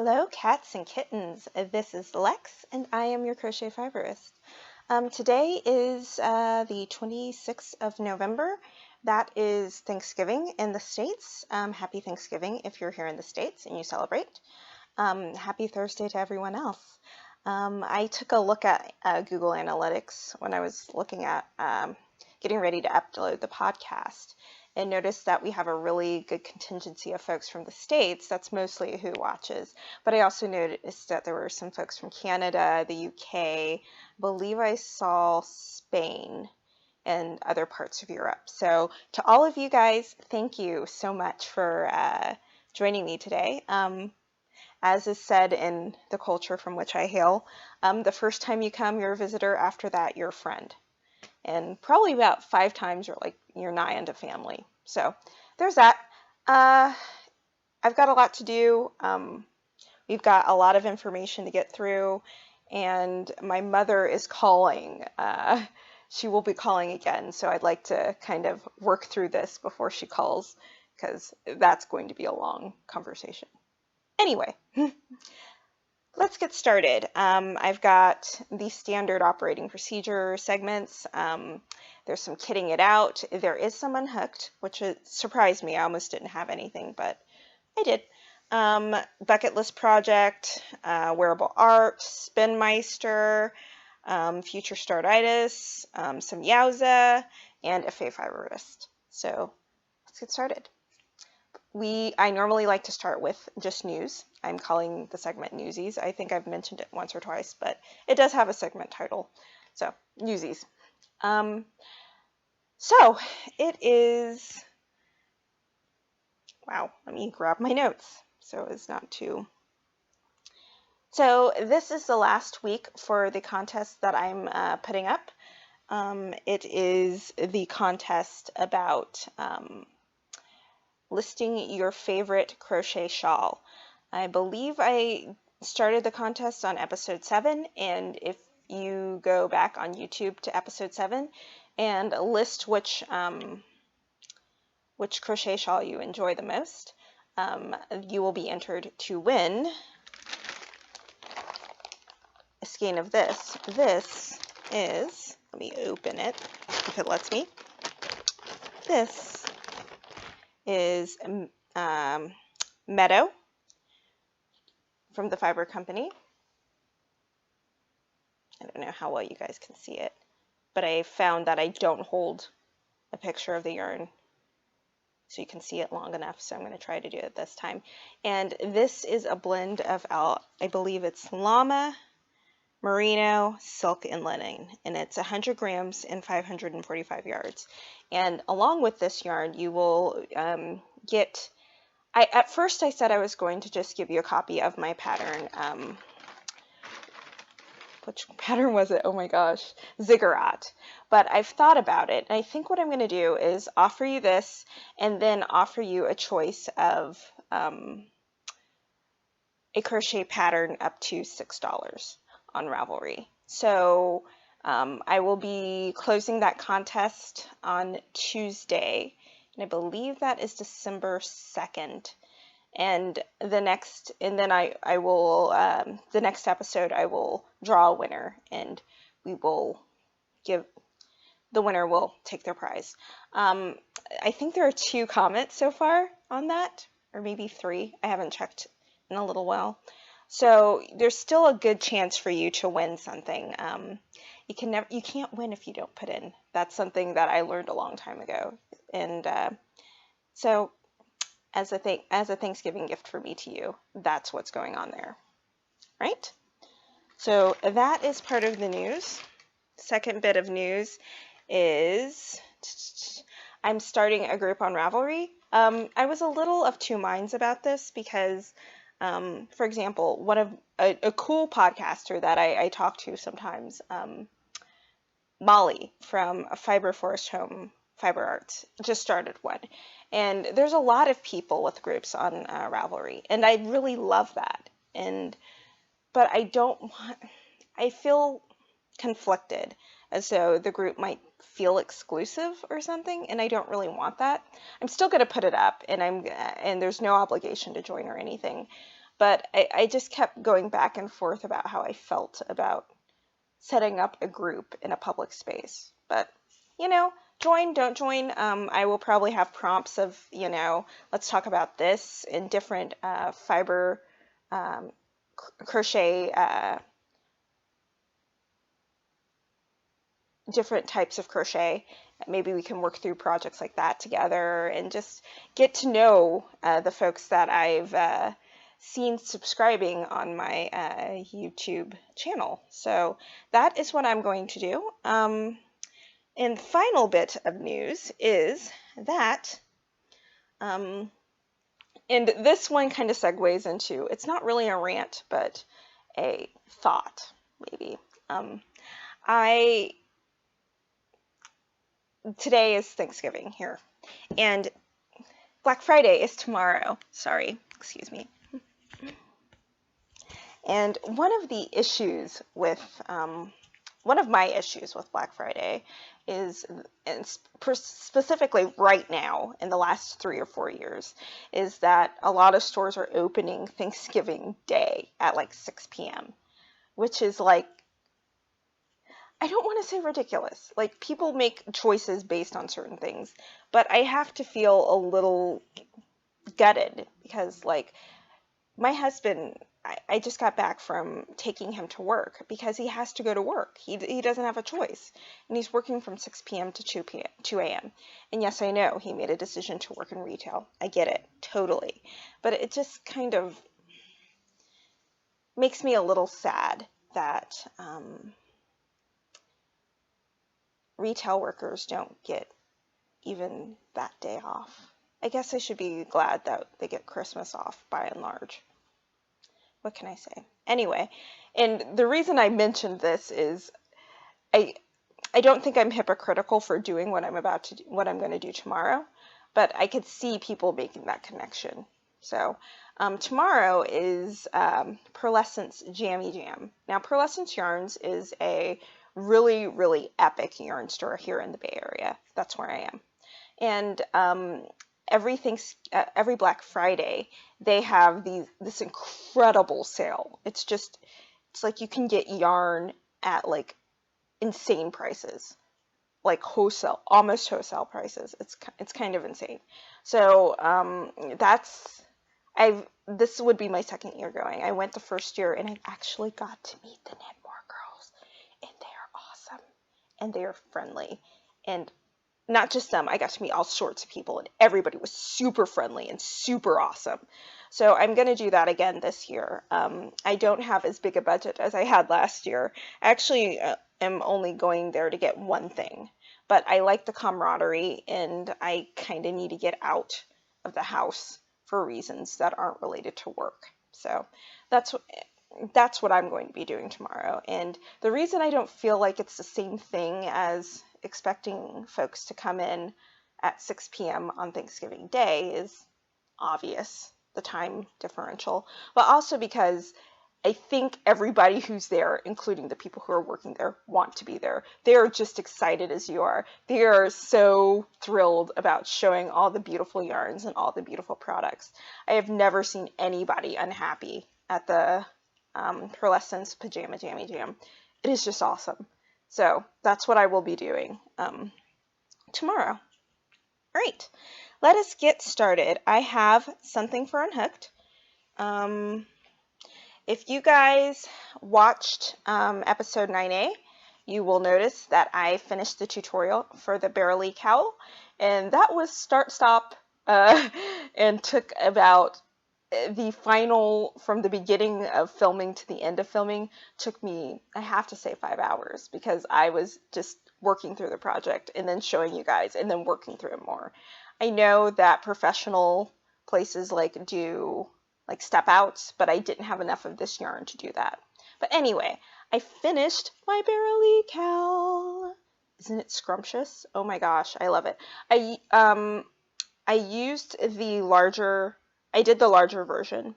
Hello cats and kittens, this is Lex and I am your crochet fiberist. Today is the 26th of November. That is Thanksgiving in the States. Happy Thanksgiving if you're here in the States and you celebrate. Happy Thursday to everyone else. I took a look at Google Analytics when I was looking at getting ready to upload the podcast, and noticed that we have a really good contingency of folks from the States. That's mostly who watches. But I also noticed that there were some folks from Canada, the UK, I believe I saw Spain, and other parts of Europe. So to all of you guys, thank you so much for joining me today. As is said in the culture from which I hail, the first time you come, you're a visitor. After that, you're a friend. And probably about 5 times you're nigh into family. So there's that. I've got a lot to do. We've got a lot of information to get through, and my mother is calling. She will be calling again, so I'd like to kind of work through this before she calls, because that's going to be a long conversation. Anyway, let's get started. I've got the standard operating procedure segments. There's some kitting it out. There is some unhooked, which surprised me. I almost didn't have anything, but I did. Bucket list project, wearable art, Spinmeister, future startitis, some Yowza, and a Faux fiberist. So let's get started. I normally like to start with just news. I'm calling the segment Newsies. I think I've mentioned it once or twice, but it does have a segment title. So, Newsies. So, it is... Wow, let me grab my notes so it's not too... So, this is the last week for the contest that I'm putting up. It is the contest about... listing your favorite crochet shawl. I believe I started the contest on episode 7, and if you go back on YouTube to episode 7 and list which crochet shawl you enjoy the most, you will be entered to win a skein of this. This is, let me open it if it lets me. This is Meadow from the Fiber Company. I don't know how well you guys can see it, but I found that I don't hold a picture of the yarn so you can see it long enough, so I'm going to try to do it this time. And this is a blend of, I believe it's llama, merino, silk, and linen, and it's 100 grams and 545 yards. And along with this yarn, you will get, at first I said I was going to just give you a copy of my pattern. Which pattern was it? Oh my gosh, Ziggurat. But I've thought about it, and I think what I'm going to do is offer you this, and then offer you a choice of a crochet pattern up to $6 on Ravelry. So I will be closing that contest on Tuesday, and I believe that is December 2nd. And the next episode I will draw a winner, and we will the winner will take their prize. I think there are 2 comments so far on that, or maybe 3. I haven't checked in a little while. So there's still a good chance for you to win something. You can't win if you don't put in. That's something that I learned a long time ago. And so as a Thanksgiving gift for me to you, that's what's going on there, right? So that is part of the news. Second bit of news is I'm starting a group on Ravelry. I was a little of 2 minds about this because, for example, one of a cool podcaster that I talk to sometimes, Molly from Fiber Forest Home Fiber Arts, just started one. And there's a lot of people with groups on Ravelry, and I really love that. But I feel conflicted, as though the group might feel exclusive or something, and I don't really want that. I'm still going to put it up, and there's no obligation to join or anything. but I just kept going back and forth about how I felt about setting up a group in a public space. But, you know, join, don't join. I will probably have prompts of, you know, let's talk about this in different fiber crochet, different types of crochet. Maybe we can work through projects like that together and just get to know the folks that I've seen subscribing on my YouTube channel. So that is what I'm going to do. And the final bit of news is that, and this one kind of segues into, it's not really a rant, but a thought, maybe. Today is Thanksgiving here, and Black Friday is tomorrow. Sorry, excuse me. And one of my issues with Black Friday is, and specifically right now in the last 3 or 4 years, is that a lot of stores are opening Thanksgiving Day at like 6 p.m., which is like, I don't want to say ridiculous. Like, people make choices based on certain things, but I have to feel a little gutted because, like, my husband, I just got back from taking him to work because he has to go to work. He doesn't have a choice, and he's working from 6 p.m. to 2 a.m. And yes, I know he made a decision to work in retail. I get it, totally. But it just kind of makes me a little sad that retail workers don't get even that day off. I guess I should be glad that they get Christmas off by and large. What can I say? Anyway, and the reason I mentioned this is I don't think I'm hypocritical for doing what I'm going to do tomorrow, but I could see people making that connection. So tomorrow is Purlescence Jammy Jam. Now, Purlescence Yarns is a really, really epic yarn store here in the Bay Area. That's where I am. And every Black Friday, they have this incredible sale. It's like you can get yarn at like insane prices, like almost wholesale prices. It's kind of insane. So this would be my second year going. I went the first year and I actually got to meet the Knitmore girls, and they are awesome and they are friendly, and not just them, I got to meet all sorts of people, and everybody was super friendly and super awesome. So I'm going to do that again this year. I don't have as big a budget as I had last year. I actually am only going there to get one thing, but I like the camaraderie, and I kind of need to get out of the house for reasons that aren't related to work. So that's what I'm going to be doing tomorrow. And the reason I don't feel like it's the same thing as expecting folks to come in at 6 p.m. on Thanksgiving Day is obvious, the time differential, but also because I think everybody who's there, including the people who are working there, want to be there. They're just excited as you are. They are so thrilled about showing all the beautiful yarns and all the beautiful products. I have never seen anybody unhappy at the Purlescence Pajama-Jammy Jam. It is just awesome. So that's what I will be doing tomorrow. All right, let us get started. I have something for Unhooked. If you guys watched episode 9A, you will notice that I finished the tutorial for the Berrily cowl, and that was start-stop and took about the final, from the beginning of filming to the end of filming, took me, I have to say, 5 hours, because I was just working through the project and then showing you guys and then working through it more. I know that professional places do step outs, but I didn't have enough of this yarn to do that. But anyway, I finished my Berrily cowl. Isn't it scrumptious? Oh my gosh, I love it. I used the larger, I did the larger version.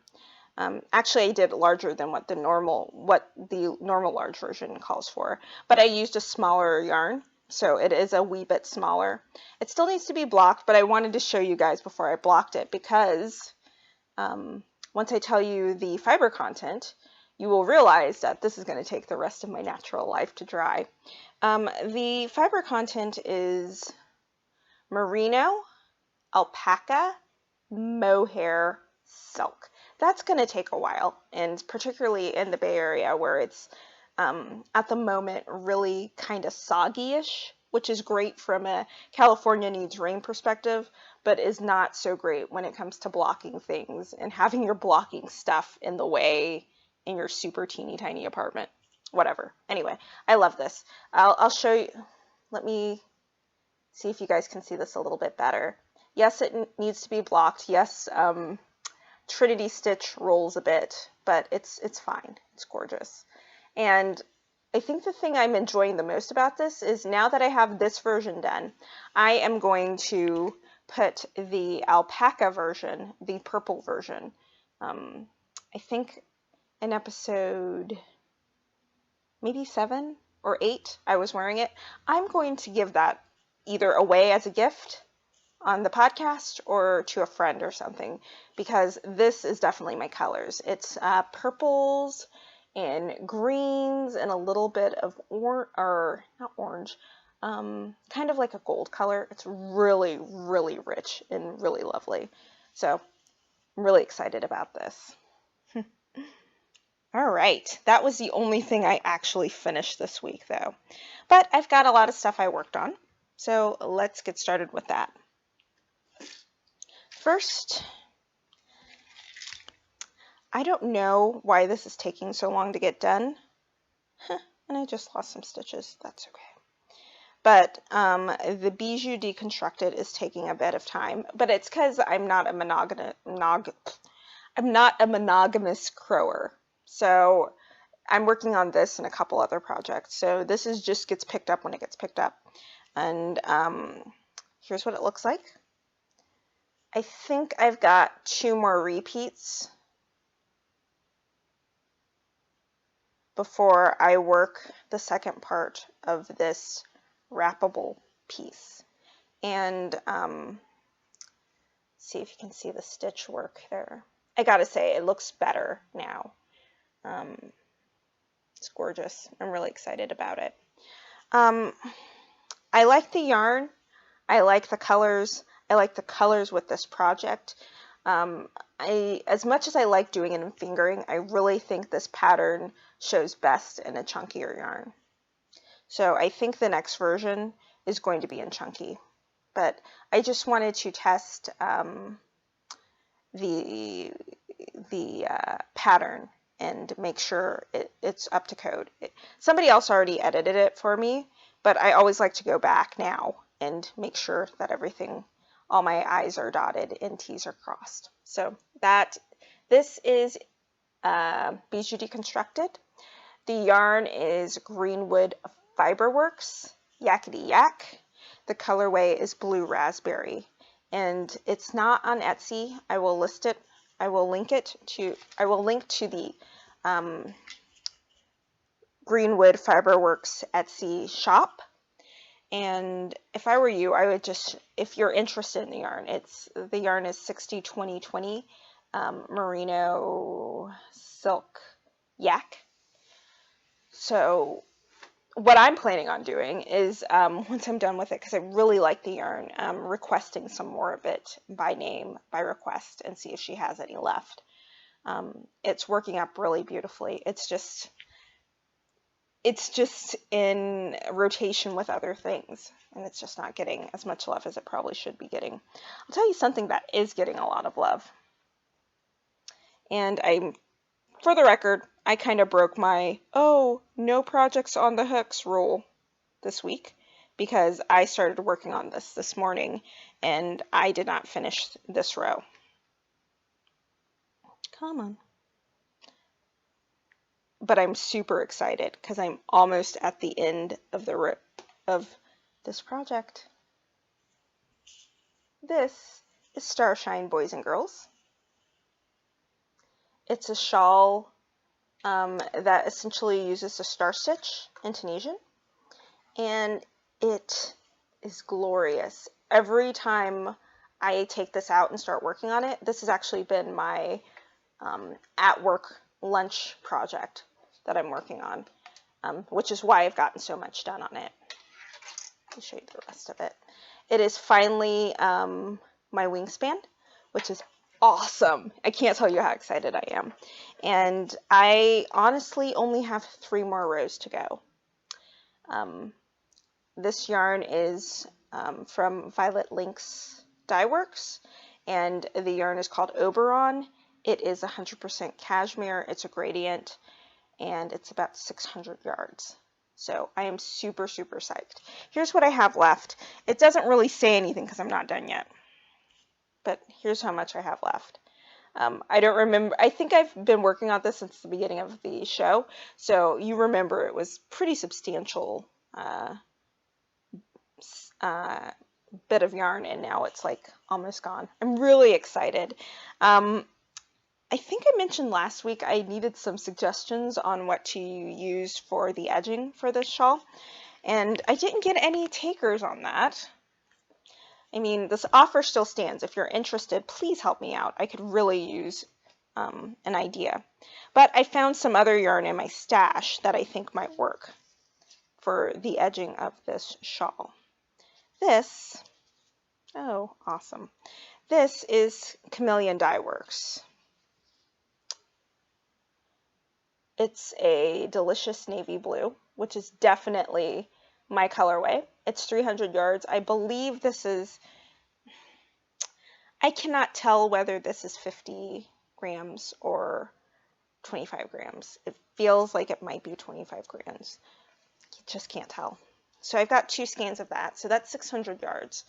Actually, I did larger than what the normal large version calls for, but I used a smaller yarn, so it is a wee bit smaller. It still needs to be blocked, but I wanted to show you guys before I blocked it, because once I tell you the fiber content, you will realize that this is going to take the rest of my natural life to dry. The fiber content is merino, alpaca, mohair, silk. That's going to take a while, and particularly in the Bay Area where it's at the moment really kind of soggy-ish, which is great from a California needs rain perspective, but is not so great when it comes to blocking things and having your blocking stuff in the way in your super teeny tiny apartment. Whatever. Anyway, I love this. I'll show you. Let me see if you guys can see this a little bit better. Yes, it needs to be blocked. Yes, Trinity stitch rolls a bit, but it's fine. It's gorgeous. And I think the thing I'm enjoying the most about this is now that I have this version done, I am going to put the alpaca version, the purple version, I think in episode maybe 7 or 8, I was wearing it. I'm going to give that either away as a gift on the podcast or to a friend or something, because this is definitely my colors. It's purples and greens and a little bit of not orange, kind of like a gold color. It's really, really rich and really lovely. So I'm really excited about this. All right, that was the only thing I actually finished this week though, but I've got a lot of stuff I worked on, so let's get started with that. First, I don't know why this is taking so long to get done, and I just lost some stitches. That's okay. But the Bijou Deconstructed is taking a bit of time, but it's because I'm not a monogamous crower. So I'm working on this and a couple other projects. So this is just gets picked up when it gets picked up. And here's what it looks like. I think I've got 2 more repeats before I work the second part of this wrappable piece. And see if you can see the stitch work there. I gotta say, it looks better now. It's gorgeous. I'm really excited about it. I like the yarn. I like the colors. I like the colors with this project. As much as I like doing it in fingering, I really think this pattern shows best in a chunkier yarn. So I think the next version is going to be in chunky. But I just wanted to test the pattern and make sure it's up to code. Somebody else already edited it for me, but I always like to go back now and make sure that everything, all my I's are dotted and T's are crossed. So this is Bijou Deconstructed. The yarn is Greenwood Fiberworks, Yakity Yak. The colorway is Blue Raspberry, and it's not on Etsy. I will list it. I will link to the Greenwood Fiberworks Etsy shop. And if I were you, I would just, if you're interested in the yarn, the yarn is 60-20-20 merino silk yak. So what I'm planning on doing is, once I'm done with it, because I really like the yarn, requesting some more of it by name, by request, and see if she has any left. It's working up really beautifully. It's just in rotation with other things, and it's just not getting as much love as it probably should be getting. I'll tell you something that is getting a lot of love. And for the record, I kind of broke my, no projects on the hooks rule this week, because I started working on this morning and I did not finish this row. Come on. But I'm super excited because I'm almost at the end of this project. This is Starshine Boys and Girls. It's a shawl that essentially uses a star stitch in Tunisian, and it is glorious. Every time I take this out and start working on it, this has actually been my at work lunch project that I'm working on, which is why I've gotten so much done on it. I'll show you the rest of it. It is finally my wingspan, which is awesome. I can't tell you how excited I am. And I honestly only have 3 more rows to go. This yarn is from Violet Lynx Dye Works, and the yarn is called Oberon. It is 100% cashmere. It's a gradient, and it's about 600 yards. So I am super, super psyched. Here's what I have left. It doesn't really say anything because I'm not done yet, but here's how much I have left. I don't remember. I think I've been working on this since the beginning of the show, so you remember it was pretty substantial bit of yarn, and now it's like almost gone. I'm really excited. I think I mentioned last week I needed some suggestions on what to use for the edging for this shawl, and I didn't get any takers on that. I mean, this offer still stands. If you're interested, please help me out. I could really use an idea. But I found some other yarn in my stash that I think might work for the edging of this shawl. This, oh, awesome. This is Chameleon Dye Works. It's a delicious navy blue, which is definitely my colorway. It's 300 yards. I believe this is, I cannot tell whether this is 50 grams or 25 grams. It feels like it might be 25 grams. You just can't tell. So I've got 2 skeins of that. So that's 600 yards.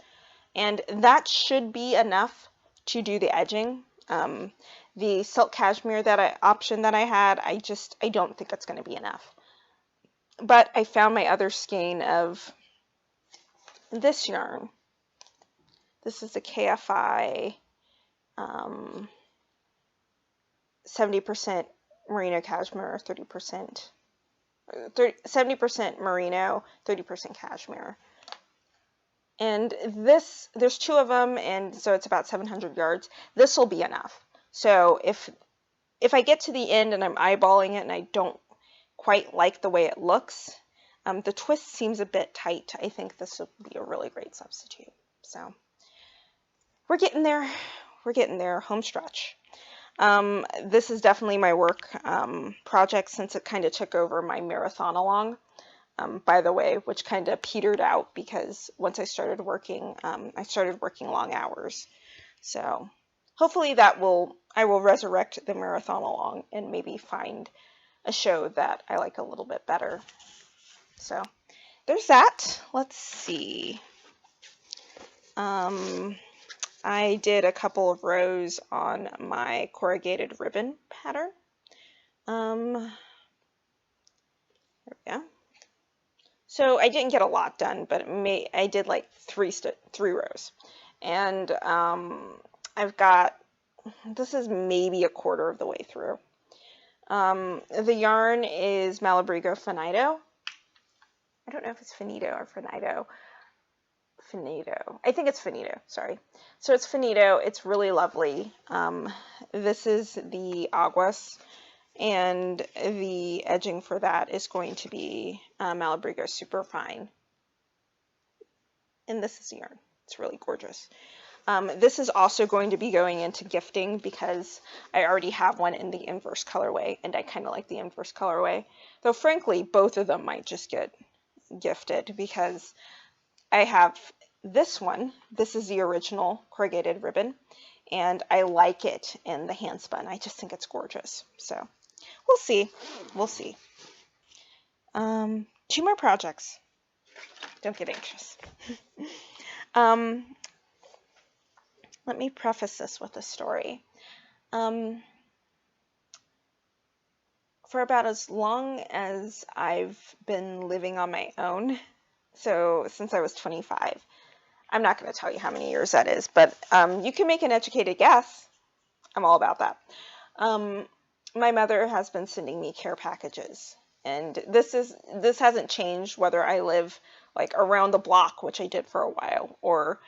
And that should be enough to do the edging. The silk cashmere option that I had, I don't think it's going to be enough. But I found my other skein of this yarn. This is the KFI 70% merino cashmere, 70% merino, 30% cashmere. And this, there's 2 of them, and so it's about 700 yards. This will be enough. So if I get to the end and I'm eyeballing it and I don't quite like the way it looks, the twist seems a bit tight. I think this would be a really great substitute. So we're getting there. We're getting there. Home stretch. This is definitely my work project since it kind of took over my marathon along. By the way, which kind of petered out because once I started working long hours. So hopefully I will resurrect the marathon along and maybe find a show that I like a little bit better. So there's that. Let's see. I did a couple of rows on my corrugated ribbon pattern. There we go. So I didn't get a lot done, but I did like 3 rows. And I've got, this is maybe a quarter of the way through. The yarn is Malabrigo Finito. I don't know if it's Finito or Finito. Finito. I think it's Finito, sorry. So it's Finito. It's really lovely. This is the Aguas. And the edging for that is going to be Malabrigo Superfine. And this is the yarn. It's really gorgeous. This is also going to be going into gifting because I already have one in the inverse colorway, and I kind of like the inverse colorway. Though frankly, both of them might just get gifted because I have this one. This is the original corrugated ribbon, and I like it in the hand spun. I just think it's gorgeous. So we'll see. We'll see. 2 more projects. Don't get anxious. Let me preface this with a story. For about as long as I've been living on my own, so since I was 25, I'm not going to tell you how many years that is, but you can make an educated guess. I'm all about that. My mother has been sending me care packages, and this hasn't changed whether I live like around the block, which I did for a while, or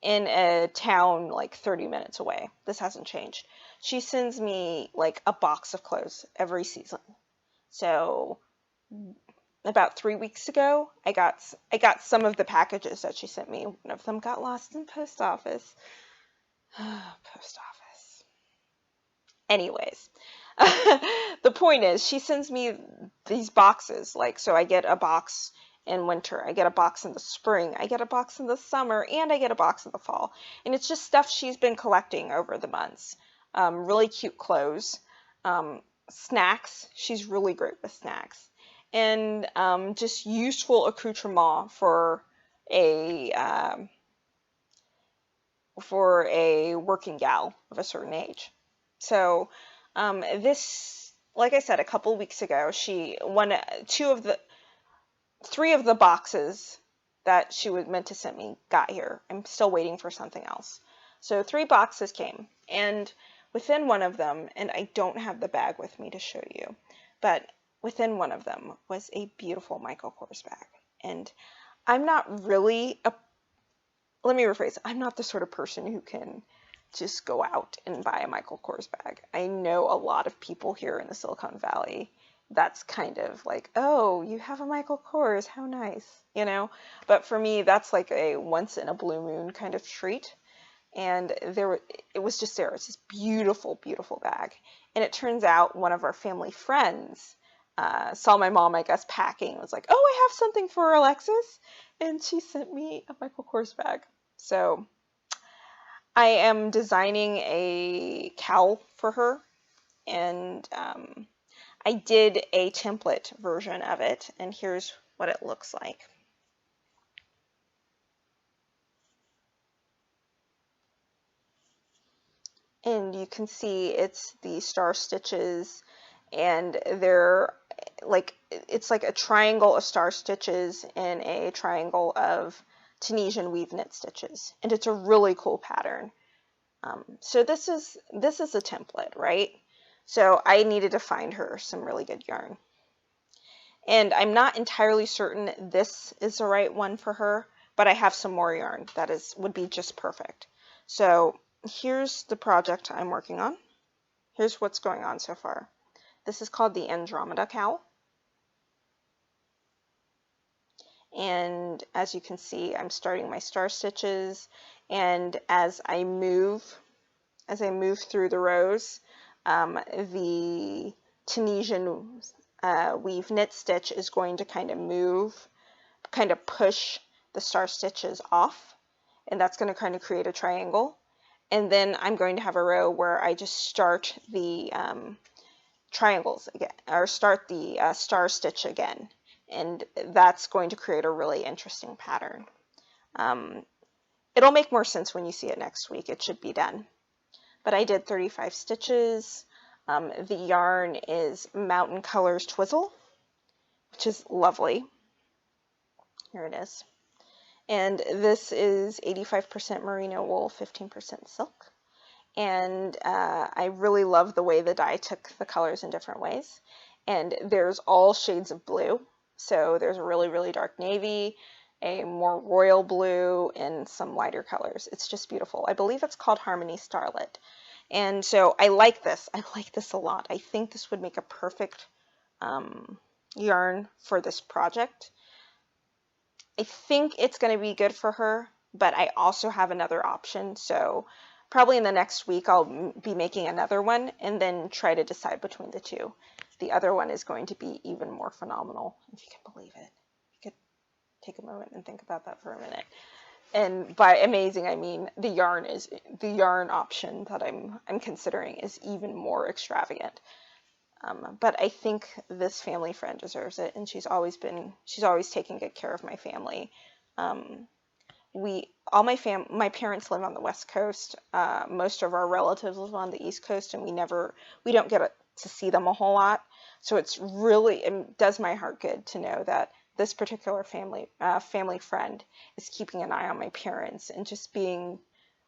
in a town like 30 minutes away. This hasn't changed. she sends me like a box of clothes every season. So about 3 weeks ago, I got some of the packages that she sent me. One of them got lost in post office. Post office. Anyways, the point is she sends me these boxes. Like, so I get a box in winter, I get a box in the spring, I get a box in the summer, and I get a box in the fall. And it's just stuff she's been collecting over the months. Really cute clothes, snacks. She's really great with snacks. And just useful accoutrement for a working gal of a certain age. So this, like I said, a couple of weeks ago, three of the boxes that she was meant to send me got here. I'm still waiting for something else. So 3 boxes came, and within one of them, and I don't have the bag with me to show you, but within one of them was a beautiful Michael Kors bag. And I'm not really let me rephrase, I'm not the sort of person who can just go out and buy a Michael Kors bag. I know a lot of people here in the Silicon Valley, that's kind of like, oh, you have a Michael Kors, how nice, you know? But for me, that's like a once in a blue moon kind of treat. And it was just there. It's this beautiful, beautiful bag. And it turns out one of our family friends saw my mom, I guess, packing, was like, oh, I have something for Alexis. And she sent me a Michael Kors bag. So I am designing a cowl for her, and I did a template version of it, and here's what it looks like. And you can see it's the star stitches, and they're like, it's like a triangle of star stitches and a triangle of Tunisian weave knit stitches, and it's a really cool pattern. So this is a template, right? So I needed to find her some really good yarn. And I'm not entirely certain this is the right one for her, but I have some more yarn that would be just perfect. So here's the project I'm working on. Here's what's going on so far. This is called the Andromeda cowl. And as you can see, I'm starting my star stitches, and as I move through the rows, the Tunisian weave knit stitch is going to kind of push the star stitches off, and that's going to kind of create a triangle. And then I'm going to have a row where I just start the triangles again, or start the star stitch again, and that's going to create a really interesting pattern. It'll make more sense when you see it next week. It should be done. But I did 35 stitches. The yarn is Mountain Colors Twizzle, which is lovely. Here it is. And this is 85% merino wool, 15% silk. And I really love the way the dye took the colors in different ways. And there's all shades of blue. So there's a really, really dark navy, a more royal blue, and some lighter colors. It's just beautiful. I believe it's called Harmony Starlit. And so I like this. I like this a lot. I think this would make a perfect yarn for this project. I think it's going to be good for her, but I also have another option. So probably in the next week, I'll be making another one and then try to decide between the two. The other one is going to be even more phenomenal, if you can believe it. You could take a moment and think about that for a minute. And by amazing, I mean the yarn option that I'm considering is even more extravagant. But I think this family friend deserves it, and she's always taken good care of my family. My parents live on the West Coast. Most of our relatives live on the East Coast, and we don't get to see them a whole lot. So it does my heart good to know that this particular family friend is keeping an eye on my parents and just being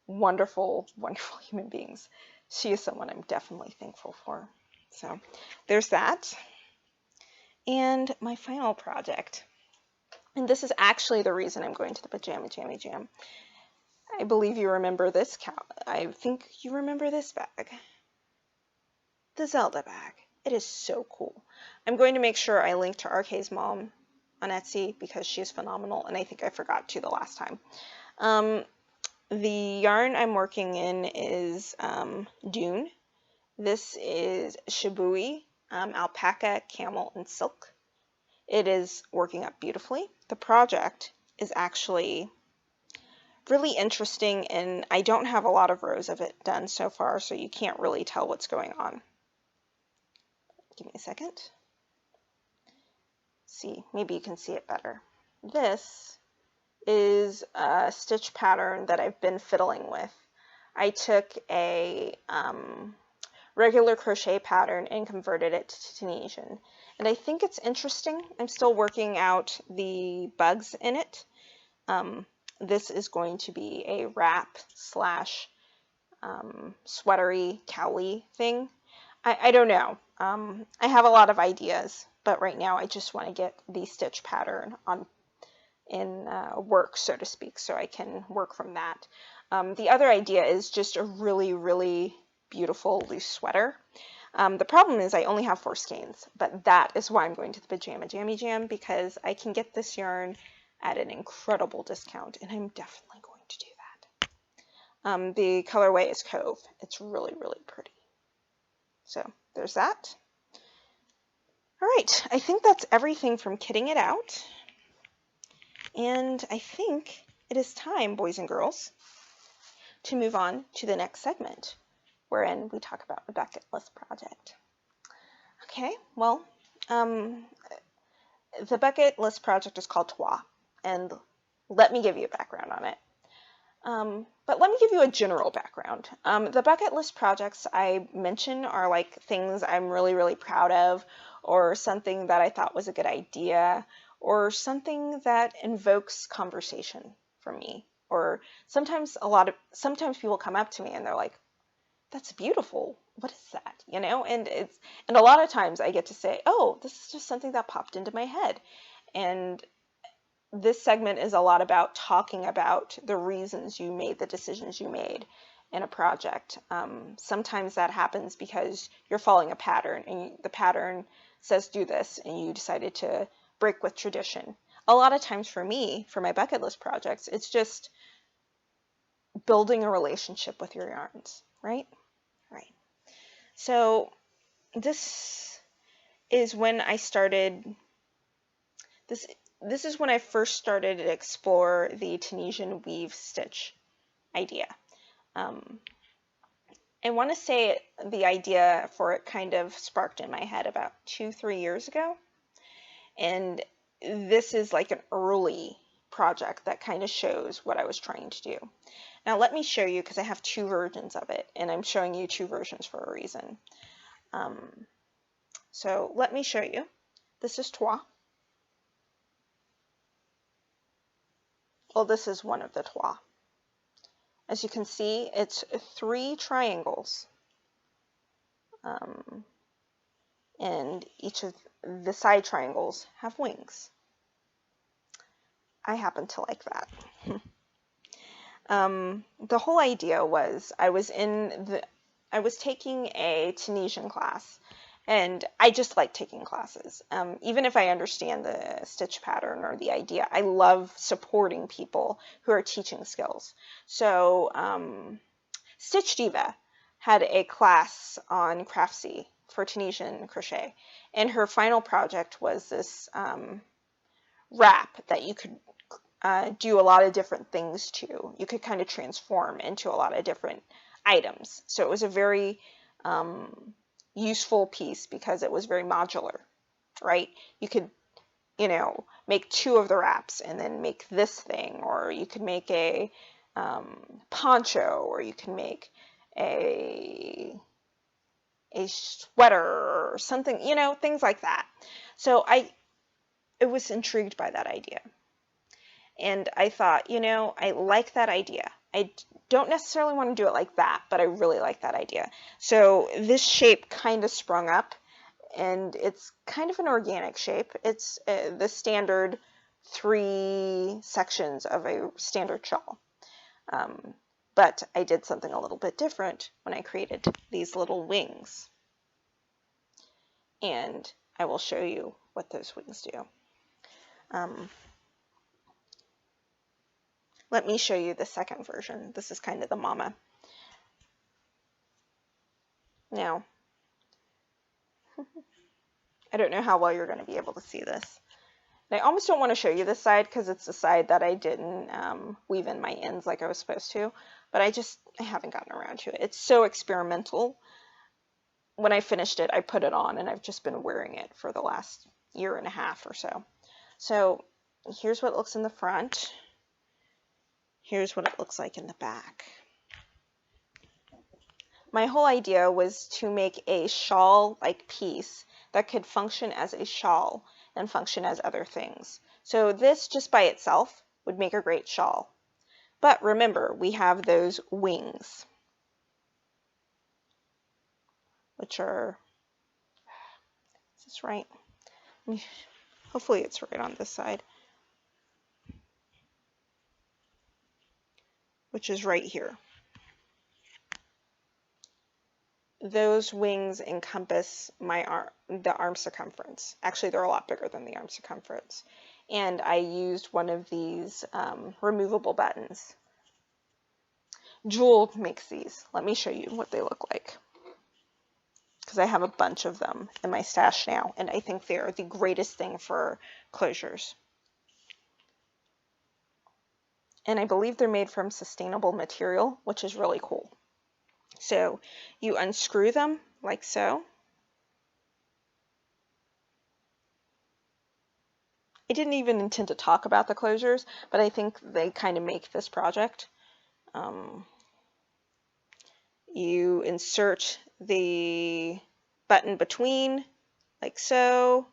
wonderful, wonderful human beings. She is someone I'm definitely thankful for. So there's that. And my final project, and this is actually the reason I'm going to the Pajama-Jammy Jam. I believe you remember this cowl. I think you remember this bag. the Zelda bag. It is so cool. I'm going to make sure I link to RK's mom on Etsy because she is phenomenal, and I think I forgot to the last time. The yarn I'm working in is Dune. This is Shibui, alpaca, camel, and silk. It is working up beautifully. The project is actually really interesting, and I don't have a lot of rows of it done so far, so you can't really tell what's going on. Give me a second. See, maybe you can see it better. This is a stitch pattern that I've been fiddling with. I took a regular crochet pattern and converted it to Tunisian. And I think it's interesting. I'm still working out the bugs in it. This is going to be a wrap slash sweatery, cowly thing. I don't know. I have a lot of ideas, but right now I just want to get the stitch pattern in work, so to speak, so I can work from that. The other idea is just a really, really beautiful loose sweater. The problem is I only have 4 skeins, but that is why I'm going to the Pajama-Jammy Jam, because I can get this yarn at an incredible discount, and I'm definitely going to do that. The colorway is Cove. It's really, really pretty. So there's that. All right, I think that's everything from kitting it out. And I think it is time, boys and girls, to move on to the next segment, wherein we talk about the bucket list project. Okay, well, the bucket list project is called Trois, and let me give you a background on it. But let me give you a general background. The bucket list projects I mention are like things I'm really, really proud of, or something that I thought was a good idea, or something that invokes conversation from me. Or sometimes people come up to me and they're like, "That's beautiful. What is that?" You know, and a lot of times I get to say, "Oh, this is just something that popped into my head." And this segment is a lot about talking about the reasons you made the decisions you made in a project. Sometimes that happens because you're following a pattern, and the pattern says do this, and you decided to break with tradition. A lot of times for me, for my bucket list projects, it's just building a relationship with your yarns, right? Right. So this is when I started, this is when I first started to explore the Tunisian weave stitch idea. I want to say the idea for it kind of sparked in my head about 2-3 years ago. And this is like an early project that kind of shows what I was trying to do. Now let me show you, because I have 2 versions of it, and I'm showing you 2 versions for a reason. So let me show you. This is Trois. Well, this is one of the Trois. As you can see, it's 3 triangles. And each of the side triangles have wings. I happen to like that. The whole idea was I was taking a Tunisian class, and I just like taking classes. Even if I understand the stitch pattern or the idea, I love supporting people who are teaching skills. So Stitch Diva had a class on Craftsy for Tunisian crochet, and her final project was this wrap that you could do a lot of different things to. You could kind of transform into a lot of different items. So it was a very useful piece because it was very modular, right? You could, you know, make 2 of the wraps and then make this thing, or you could make a poncho, or you can make a sweater or something, you know, things like that. So I was intrigued by that idea. And I thought, you know, I like that idea. I don't necessarily want to do it like that, but I really like that idea. So this shape kind of sprung up, and it's kind of an organic shape. It's the standard 3 sections of a standard shawl. But I did something a little bit different when I created these little wings. and I will show you what those wings do. Let me show you the second version. This is kind of the mama. Now, I don't know how well you're going to be able to see this. And I almost don't want to show you this side because it's the side that I didn't weave in my ends like I was supposed to, but I haven't gotten around to it. It's so experimental. When I finished it, I put it on and I've just been wearing it for the last year and a half or so. So here's what it looks in the front. Here's what it looks like in the back. My whole idea was to make a shawl-like piece that could function as a shawl and function as other things. So this just by itself would make a great shawl. But remember, we have those wings, which are, is this right? Hopefully it's right on this side, which is right here. Those wings encompass the arm circumference. Actually, they're a lot bigger than the arm circumference. And I used one of these removable buttons. Jewel makes these. Let me show you what they look like, because I have a bunch of them in my stash now, and I think they're the greatest thing for closures. And I believe they're made from sustainable material, which is really cool. So you unscrew them like so. I didn't even intend to talk about the closures, but I think they kind of make this project. You insert the button between like so,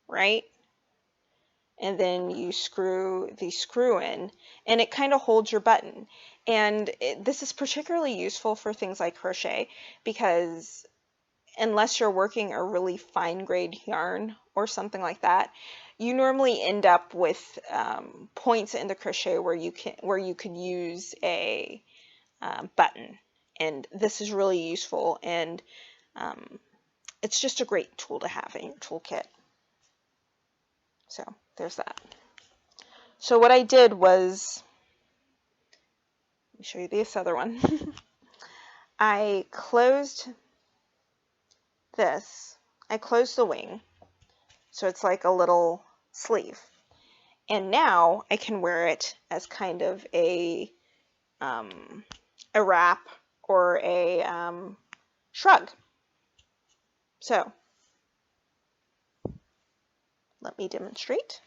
right? And then you screw the screw in, and it kind of holds your button. And this is particularly useful for things like crochet, because unless you're working a really fine grade yarn or something like that, you normally end up with points in the crochet where you could use a button, and this is really useful, and it's just a great tool to have in your toolkit. So there's that. So what I did was, let me show you this other one. I closed this. I closed the wing, so it's like a little sleeve. And now I can wear it as kind of a wrap or a shrug. So let me demonstrate.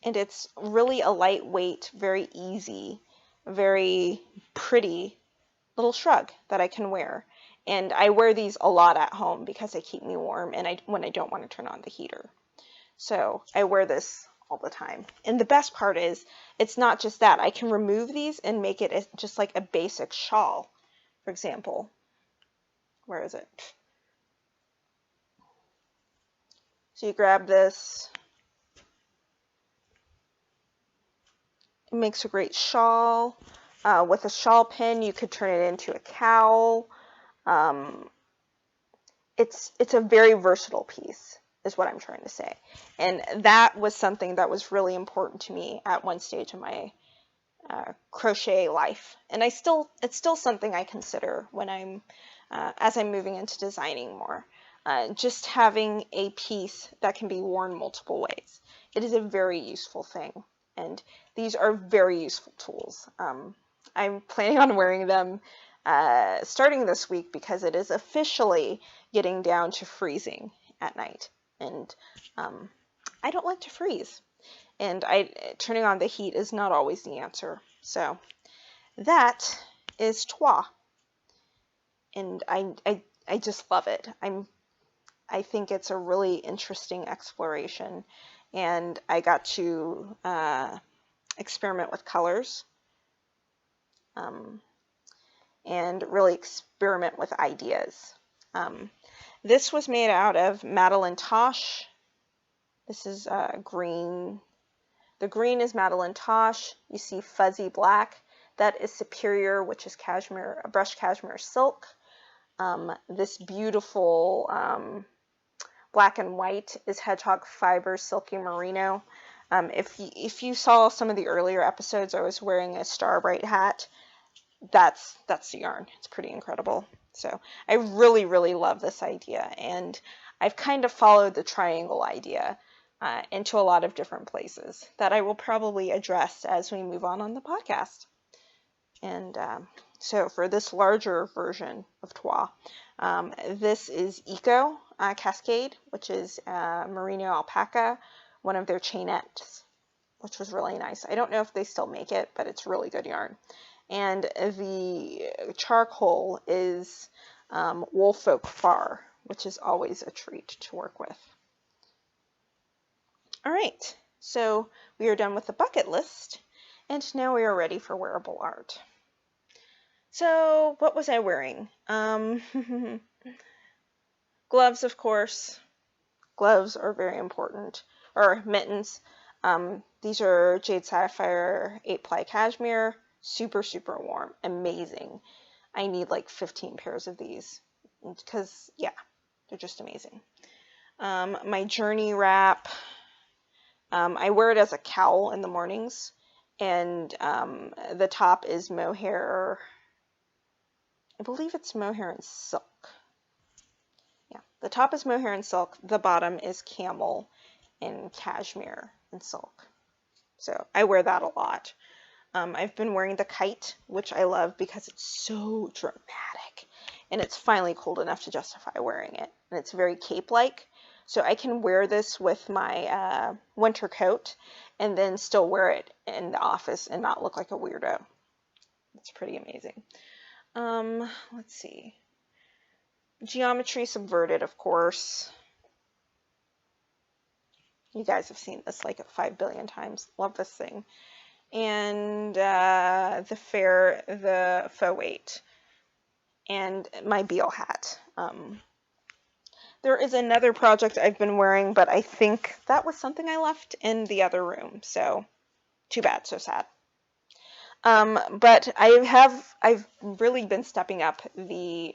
And it's really a lightweight, very easy, very pretty little shrug that I can wear. And I wear these a lot at home because they keep me warm and when I don't want to turn on the heater. So I wear this all the time. And the best part is, it's not just that. I can remove these and make it just like a basic shawl, for example. Where is it? So you grab this. It makes a great shawl. With a shawl pin, you could turn it into a cowl. It's a very versatile piece, is what I'm trying to say. And that was something that was really important to me at one stage of my crochet life. And it's still something I consider when I'm, as I'm moving into designing more. Just having a piece that can be worn multiple ways. It is a very useful thing. And these are very useful tools. I'm planning on wearing them starting this week because it is officially getting down to freezing at night. And I don't like to freeze. And turning on the heat is not always the answer. So that is Trois. And I just love it. I think it's a really interesting exploration. And I got to experiment with colors and really experiment with ideas. This was made out of Madeleine Tosh. This is green. The green is Madeleine Tosh. You see fuzzy black. That is Superior, which is cashmere, brushed cashmere silk. This beautiful black and white is Hedgehog Fiber Silky Merino. If you saw some of the earlier episodes, I was wearing a Starbright hat. That's the yarn. It's pretty incredible. So I really, really love this idea, and I've kind of followed the triangle idea into a lot of different places that I will probably address as we move on the podcast. And so for this larger version of Trois, this is Eco Cascade, which is merino alpaca, one of their chainettes, which was really nice. I don't know if they still make it, but it's really good yarn. And the charcoal is Woolfolk Far, which is always a treat to work with. All right, so we are done with the bucket list, and now we are ready for wearable art. So what was I wearing? Gloves, of course. Gloves are very important, or mittens. These are Jade Sapphire 8-ply cashmere, super, super warm, amazing. I need like 15 pairs of these because, yeah, they're just amazing. My Journey wrap, I wear it as a cowl in the mornings, and the top is mohair. I believe it's mohair and silk. Yeah, the top is mohair and silk. The bottom is camel and cashmere and silk. So I wear that a lot. I've been wearing the Kite, which I love because it's so dramatic, and it's finally cold enough to justify wearing it. And it's very cape-like, so I can wear this with my winter coat and then still wear it in the office and not look like a weirdo. It's pretty amazing. Let's see. Geometry Subverted, of course. You guys have seen this like 5 billion times. Love this thing. And the Faux-weight, and my Beale hat. There is another project I've been wearing, but I think that was something I left in the other room. So too bad, so sad. But I've really been stepping up the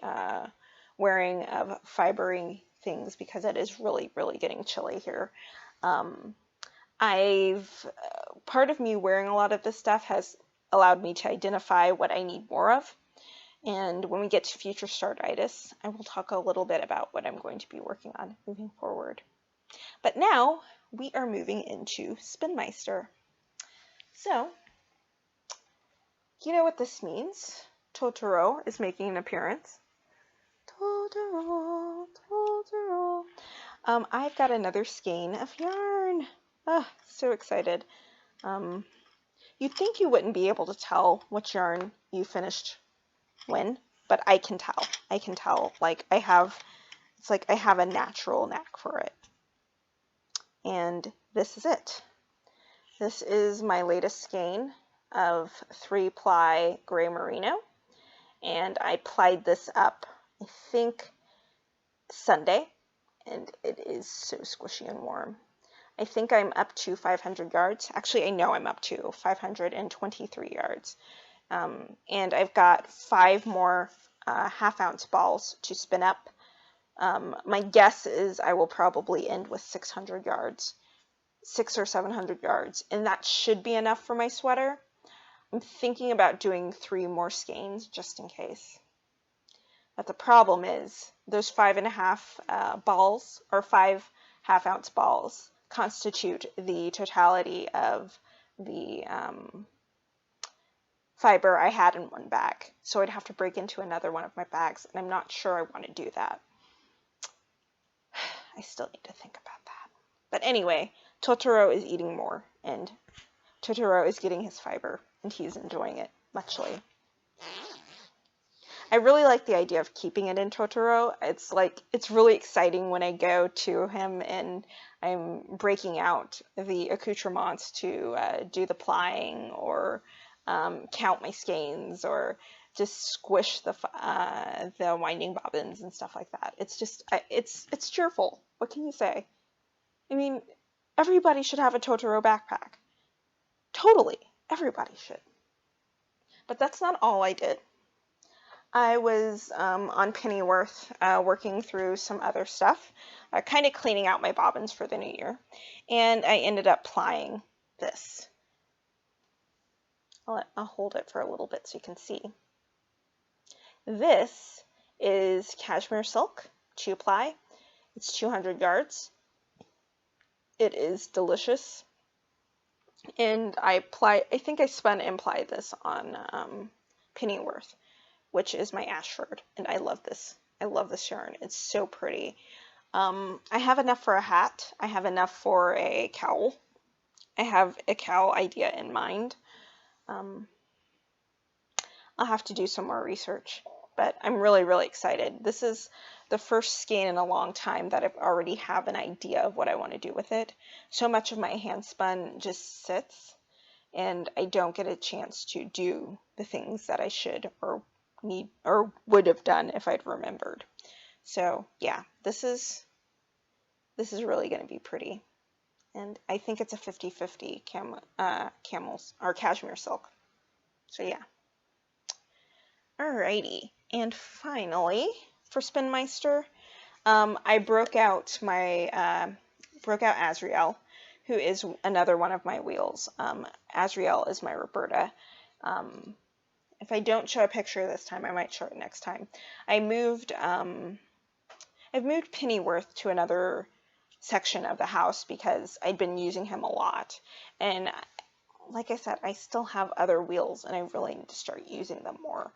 wearing of fibering things because it is really, really getting chilly here. Part of me wearing a lot of this stuff has allowed me to identify what I need more of. And when we get to future startitis, I will talk a little bit about what I'm going to be working on moving forward. But now we are moving into Spinmeister. So, you know what this means. Totoro is making an appearance. Totoro, Totoro. I've got another skein of yarn. So excited. You'd think you wouldn't be able to tell which yarn you finished when, but I can tell. I can tell. It's like I have a natural knack for it. And this is it. This is my latest skein of 3-ply gray merino, and I plied this up, I think, Sunday, and it is so squishy and warm. I think I'm up to 500 yards. Actually, I know I'm up to 523 yards. And I've got 5 more half-ounce balls to spin up. My guess is I will probably end with 600 yards, 600 or 700 yards, and that should be enough for my sweater. I'm thinking about doing 3 more skeins just in case. But the problem is those 5.5 balls, or 5 half-ounce balls, constitute the totality of the fiber I had in one bag. So I'd have to break into another one of my bags, and I'm not sure I want to do that. I still need to think about that. But anyway, Totoro is eating more, and Totoro is getting his fiber, and he's enjoying it muchly. I really like the idea of keeping it in Totoro. It's really exciting when I go to him and I'm breaking out the accoutrements to do the plying or count my skeins or just squish the winding bobbins and stuff like that. It's just, it's cheerful. What can you say? I mean, everybody should have a Totoro backpack. Totally. Everybody should. But that's not all I did. I was on Pennyworth working through some other stuff, kind of cleaning out my bobbins for the new year, and I ended up plying this. I'll hold it for a little bit so you can see. This is cashmere silk, 2-ply. It's 200 yards. It is delicious. And I think I spun and plied this on Pennyworth, which is my Ashford, and I love this. I love this yarn. It's so pretty. I have enough for a hat. I have enough for a cowl. I have a cowl idea in mind. I'll have to do some more research, but I'm really, really excited. This is the first skein in a long time that I've already have an idea of what I want to do with it. So much of my hand spun just sits, and I don't get a chance to do the things that I should or need or would have done if I'd remembered. So yeah, this is really going to be pretty, and I think it's a 50-50 camels or cashmere silk. So yeah. Alrighty, and finally for Spinmeister, I broke out Azrael, who is another one of my wheels. Azrael is my Roberta. If I don't show a picture this time, I might show it next time. I've moved Pennyworth to another section of the house because I'd been using him a lot. And like I said, I still have other wheels and I really need to start using them more.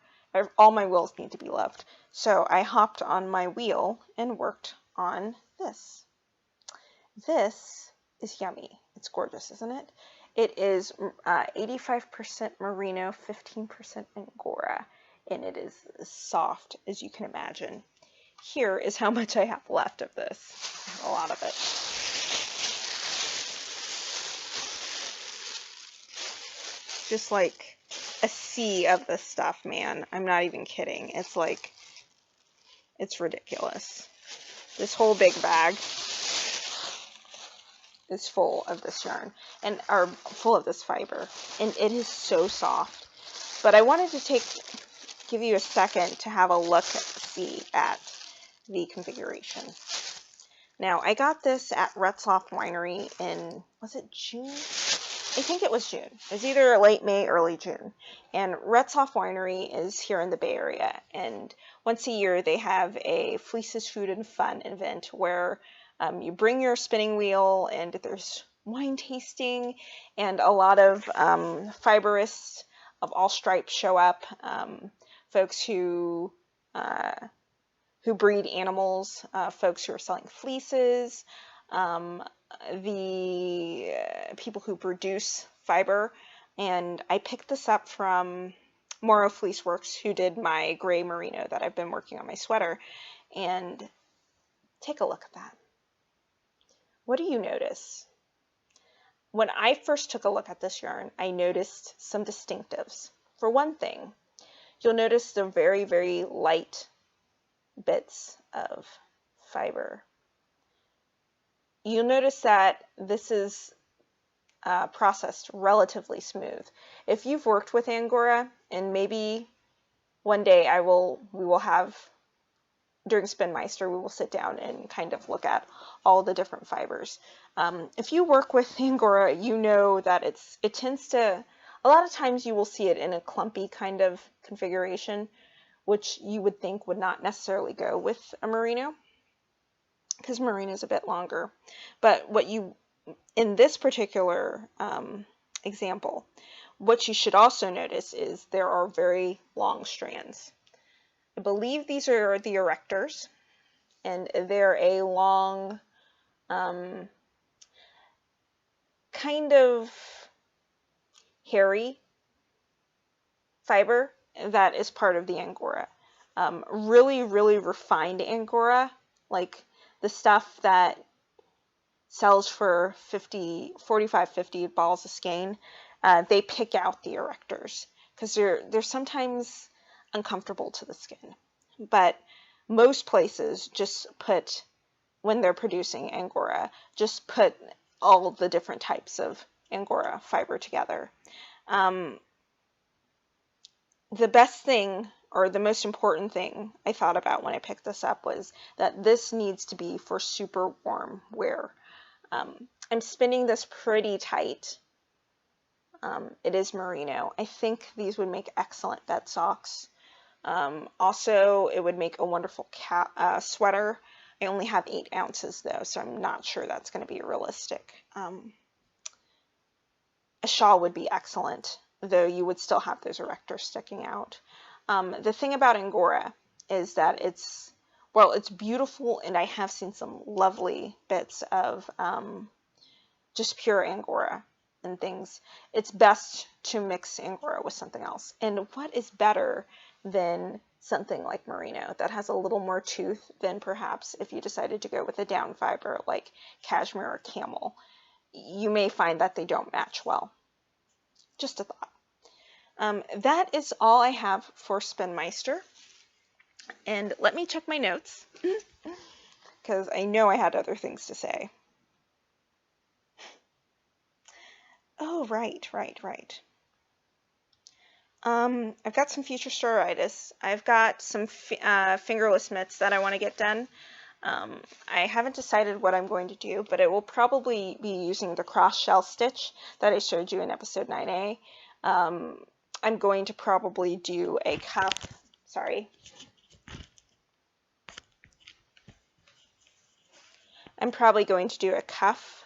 All my wheels need to be loved. So I hopped on my wheel and worked on this. This is yummy. It's gorgeous, isn't it? It is 85% Merino, 15% Angora, and it is as soft as you can imagine. Here is how much I have left of this. I have a lot of it. Just like a sea of this stuff, man. I'm not even kidding. It's like, it's ridiculous. This whole big bag is full of this yarn or full of this fiber, and it is so soft. But I wanted to give you a second to have a look see at the configuration. Now I got this at Retzloff Winery in, was it June? I think it was June. It was either late May, early June. And Retzloff Winery is here in the Bay Area, and once a year they have a Fleeces Food and Fun event where you bring your spinning wheel and there's wine tasting, and a lot of fiberists of all stripes show up, folks who breed animals, folks who are selling fleeces, the people who produce fiber. And I picked this up from Morrow Fleece Works, who did my gray merino that I've been working on my sweater. And take a look at that. What do you notice? When I first took a look at this yarn, I noticed some distinctives. For one thing, you'll notice the very, very light bits of fiber. You'll notice that this is processed relatively smooth. If you've worked with Angora, and maybe one day we will have, during Spinmeister, we will sit down and kind of look at all the different fibers. If you work with Angora, you know that it tends to, a lot of times you will see it in a clumpy kind of configuration, which you would think would not necessarily go with a merino, because merino is a bit longer. But in this particular example, what you should also notice is there are very long strands. I believe these are the erectors, and they're a long, kind of hairy fiber that is part of the Angora. Really, really refined Angora, like the stuff that sells for 45-50 balls a skein, they pick out the erectors because they're sometimes uncomfortable to the skin. But most places just put, when they're producing Angora, just put all the different types of Angora fiber together. the best thing, or the most important thing I thought about when I picked this up, was that this needs to be for super warm wear. I'm spinning this pretty tight. It is merino. I think these would make excellent bed socks. Also, it would make a wonderful sweater. I only have 8 ounces though, so I'm not sure that's going to be realistic. A shawl would be excellent, though you would still have those erectors sticking out. The thing about Angora is that it's beautiful, and I have seen some lovely bits of just pure Angora and things. It's best to mix Angora with something else. And what is better than something like merino that has a little more tooth than perhaps if you decided to go with a down fiber like cashmere or camel? You may find that they don't match well. Just a thought. That is all I have for Spinmeister. And let me check my notes, because I know I had other things to say. Oh, right. I've got some future storeritis. I've got some fingerless mitts that I want to get done. I haven't decided what I'm going to do, but it will probably be using the cross shell stitch that I showed you in episode 9A. I'm going to probably do a cuff. Sorry. I'm probably going to do a cuff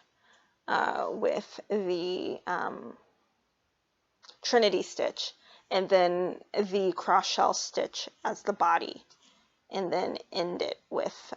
with the Trinity stitch, and then the cross shell stitch as the body, and then end it with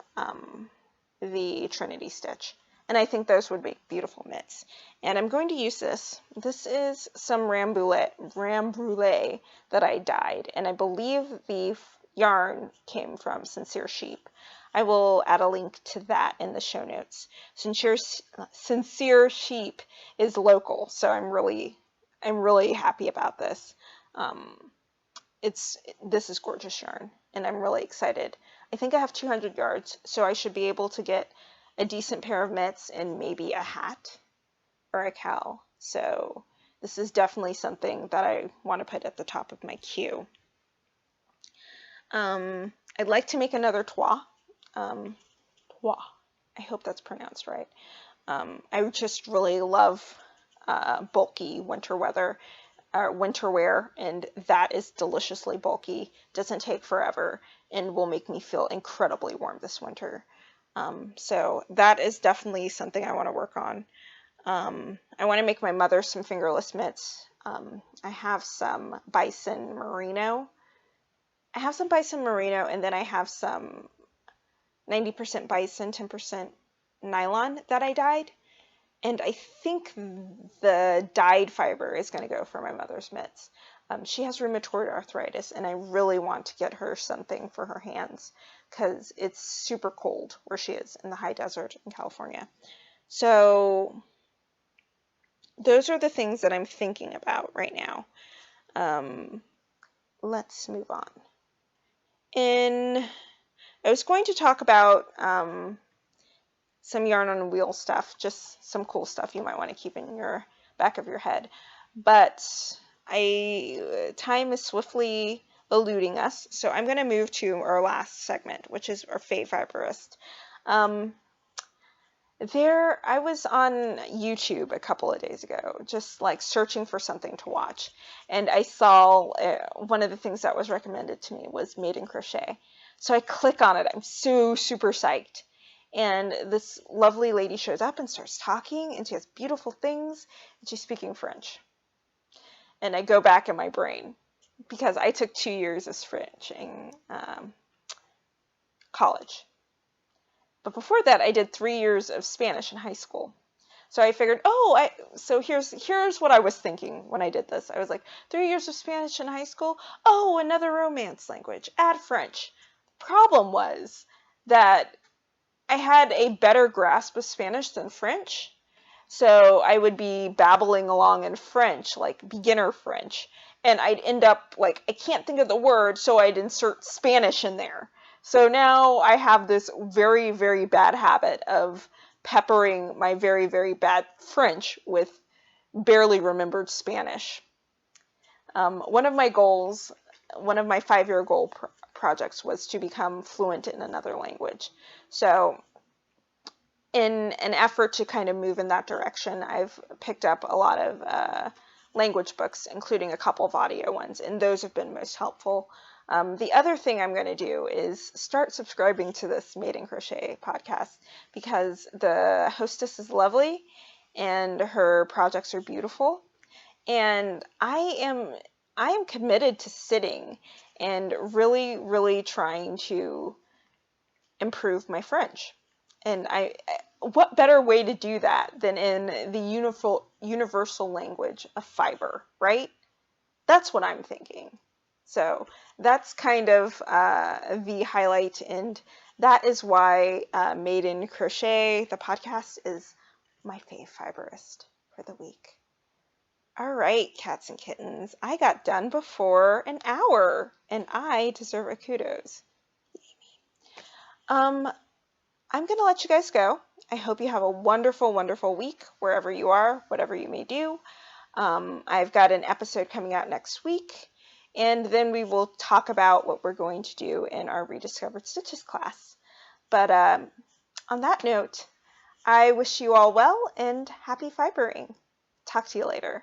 the Trinity stitch. And I think those would make beautiful mitts. And I'm going to use this. This is some Ram Brûlée that I dyed, and I believe the yarn came from Sincere Sheep. I will add a link to that in the show notes. Sincere Sheep is local, so I'm really happy about this. This is gorgeous yarn, and I'm really excited. I think I have 200 yards, so I should be able to get a decent pair of mitts and maybe a hat or a cowl. So this is definitely something that I want to put at the top of my queue. I'd like to make another Trois. Trois. I hope that's pronounced right. I just really love bulky winter wear, and that is deliciously bulky, doesn't take forever, and will make me feel incredibly warm this winter. So that is definitely something I want to work on. I want to make my mother some fingerless mitts. I have some bison merino. And then I have some 90% bison, 10% nylon that I dyed. And I think the dyed fiber is going to go for my mother's mitts. She has rheumatoid arthritis, and I really want to get her something for her hands because it's super cold where she is in the high desert in California. So those are the things that I'm thinking about right now. Let's move on. I was going to talk about some yarn on wheel stuff, just some cool stuff you might want to keep in your back of your head. But time is swiftly eluding us, so I'm going to move to our last segment, which is our Faux Fiberist. I was on YouTube a couple of days ago, just like searching for something to watch, and I saw one of the things that was recommended to me was Made in Crochet. So I click on it. I'm so super psyched. And this lovely lady shows up and starts talking, and she has beautiful things, and she's speaking French. And I go back in my brain, because I took 2 years of French in college. But before that, I did 3 years of Spanish in high school. So I figured, so here's what I was thinking when I did this. I was like, 3 years of Spanish in high school? Oh, another Romance language. Add French. The problem was that I had a better grasp of Spanish than French, so I would be babbling along in French, like beginner French, and I'd end up like, I can't think of the word, so I'd insert Spanish in there. So now I have this very, very bad habit of peppering my very, very bad French with barely remembered Spanish. One of my goals one of my 5-year goal projects was to become fluent in another language. So in an effort to kind of move in that direction, I've picked up a lot of language books, including a couple of audio ones, and those have been most helpful. The other thing I'm going to do is start subscribing to this Made in Crochet podcast, because the hostess is lovely and her projects are beautiful, and I am committed to sitting and really trying to improve my French. And what better way to do that than in the universal language of fiber, right? That's what I'm thinking. So that's kind of the highlight, and that is why Made in Crochet, the podcast, is my fave fiberist for the week. All right, cats and kittens, I got done before an hour, and I deserve a kudos. I'm going to let you guys go. I hope you have a wonderful, wonderful week wherever you are, whatever you may do. I've got an episode coming out next week, and then we will talk about what we're going to do in our Rediscovered Stitches class. But on that note, I wish you all well and happy fibering. Talk to you later.